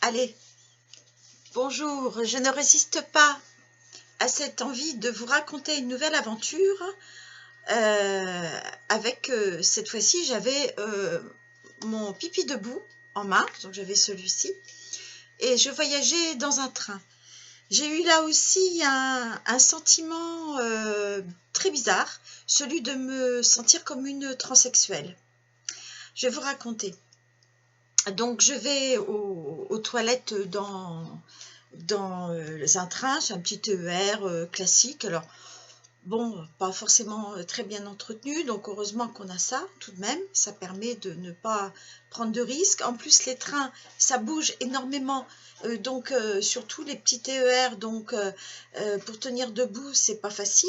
Allez, bonjour, je ne résiste pas à cette envie de vous raconter une nouvelle aventure. Avec cette fois-ci, j'avais mon pipi debout en main, donc j'avais celui-ci, et je voyageais dans un train. J'ai eu là aussi un sentiment très bizarre, celui de me sentir comme une transsexuelle. Je vais vous raconter. Donc je vais aux toilettes dans un train, c'est un petit TER classique. Alors bon, pas forcément très bien entretenu, donc heureusement qu'on a ça tout de même, ça permet de ne pas prendre de risques. En plus les trains, ça bouge énormément, donc surtout les petits TER, donc pour tenir debout, c'est pas facile.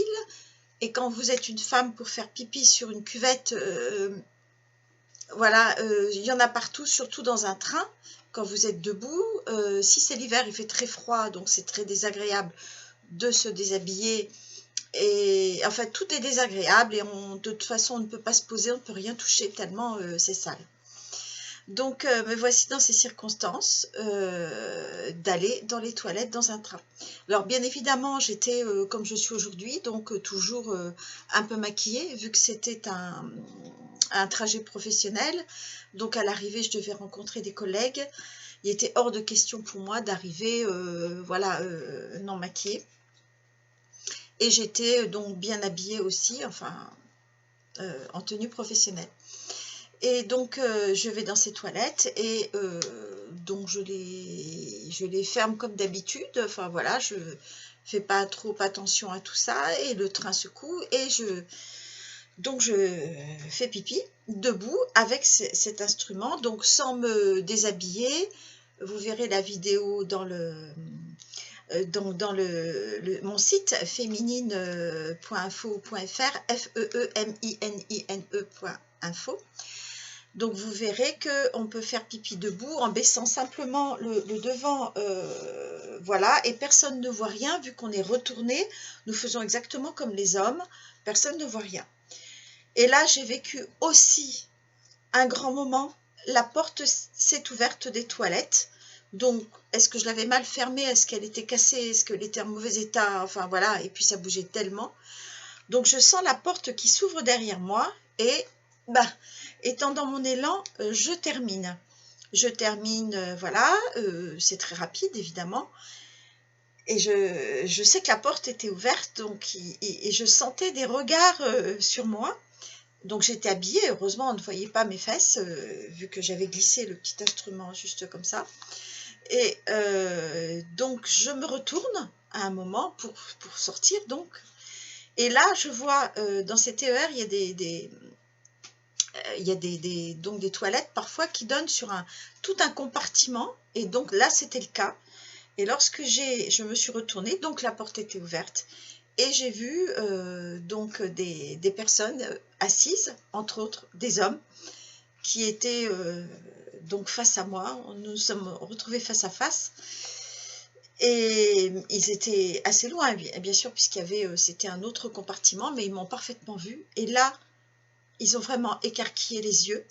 Et quand vous êtes une femme pour faire pipi sur une cuvette, voilà, il y en a partout, surtout dans un train, quand vous êtes debout. Si c'est l'hiver, il fait très froid, donc c'est très désagréable de se déshabiller. Et en fait, tout est désagréable et de toute façon, on ne peut pas se poser, on ne peut rien toucher tellement c'est sale. Donc, me voici dans ces circonstances d'aller dans les toilettes dans un train. Alors, bien évidemment, j'étais comme je suis aujourd'hui, donc toujours un peu maquillée, vu que c'était un trajet professionnel. Donc, à l'arrivée, je devais rencontrer des collègues. Il était hors de question pour moi d'arriver voilà, non maquillée. Et j'étais donc bien habillée aussi, enfin, en tenue professionnelle. Et donc, je vais dans ces toilettes et donc je les ferme comme d'habitude. Enfin, voilà, je fais pas trop attention à tout ça et le train secoue et donc je fais pipi debout avec cet instrument, donc sans me déshabiller. Vous verrez la vidéo dans mon site féminine.info.fr, FEEMININE.info. Donc vous verrez qu'on peut faire pipi debout en baissant simplement le devant, voilà, et personne ne voit rien vu qu'on est retourné. Nous faisons exactement comme les hommes, personne ne voit rien. Et là, j'ai vécu aussi un grand moment. La porte s'est ouverte des toilettes. Donc, est-ce que je l'avais mal fermée? Est-ce qu'elle était cassée? Est-ce qu'elle était en mauvais état? Enfin, voilà. Et puis, ça bougeait tellement. Donc, je sens la porte qui s'ouvre derrière moi. Et, bah, étant dans mon élan, je termine. Je termine, voilà. C'est très rapide, évidemment. Et je sais que la porte était ouverte. Donc, et je sentais des regards sur moi. Donc j'étais habillée, heureusement on ne voyait pas mes fesses, vu que j'avais glissé le petit instrument juste comme ça. Et donc je me retourne à un moment pour sortir donc. Et là je vois dans ces TER, il y a donc des toilettes parfois qui donnent sur tout un compartiment. Et donc là c'était le cas. Et lorsque je me suis retournée, donc la porte était ouverte. Et j'ai vu donc des personnes assises, entre autres des hommes, qui étaient donc face à moi. Nous nous sommes retrouvés face à face. Et ils étaient assez loin, bien sûr, puisqu'il y avait, c'était un autre compartiment, mais ils m'ont parfaitement vu. Et là, ils ont vraiment écarquillé les yeux.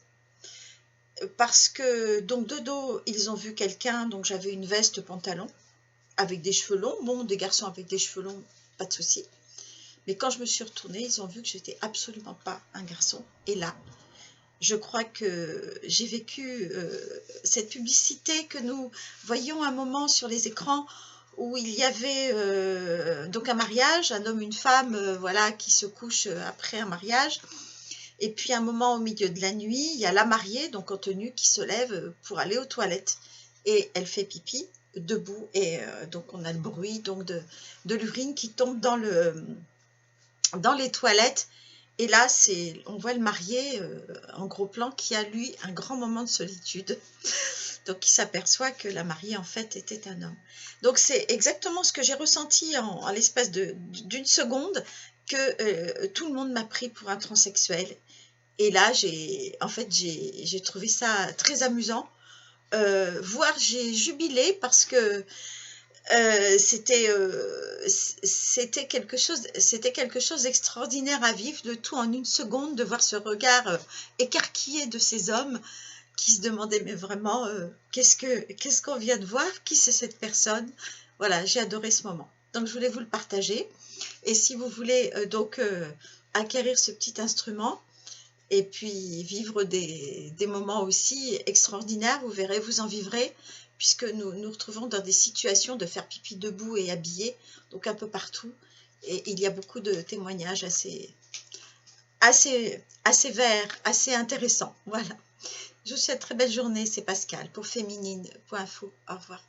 Parce que, donc de dos, ils ont vu quelqu'un, donc j'avais une veste pantalon, avec des cheveux longs. Bon, des garçons avec des cheveux longs, pas de souci. Mais quand je me suis retournée, ils ont vu que j'étais absolument pas un garçon. Et là, je crois que j'ai vécu cette publicité que nous voyions un moment sur les écrans où il y avait donc un mariage, un homme, une femme, voilà, qui se couchent après un mariage. Et puis un moment au milieu de la nuit, il y a la mariée, donc en tenue, qui se lève pour aller aux toilettes. Et elle fait pipi debout. Et donc on a le bruit donc de l'urine qui tombe dans les toilettes. Et là, on voit le marié en gros plan qui a, lui, un grand moment de solitude. Donc, il s'aperçoit que la mariée, en fait, était un homme. Donc, c'est exactement ce que j'ai ressenti en l'espace d'une seconde, que tout le monde m'a pris pour un transsexuel. Et là, j'ai trouvé ça très amusant. Voire, j'ai jubilé parce que c'était quelque chose d'extraordinaire à vivre, le tout en une seconde, de voir ce regard écarquillé de ces hommes qui se demandaient, mais vraiment, qu'est-ce qu'on vient de voir? Qui c'est cette personne? Voilà, j'ai adoré ce moment. Donc, je voulais vous le partager. Et si vous voulez acquérir ce petit instrument et puis vivre des moments aussi extraordinaires, vous verrez, vous en vivrez, puisque nous nous retrouvons dans des situations de faire pipi debout et habillé, donc un peu partout. Et il y a beaucoup de témoignages assez verts, assez intéressants. Voilà. Je vous souhaite une très belle journée, c'est Pascal pour féminine.info. Au revoir.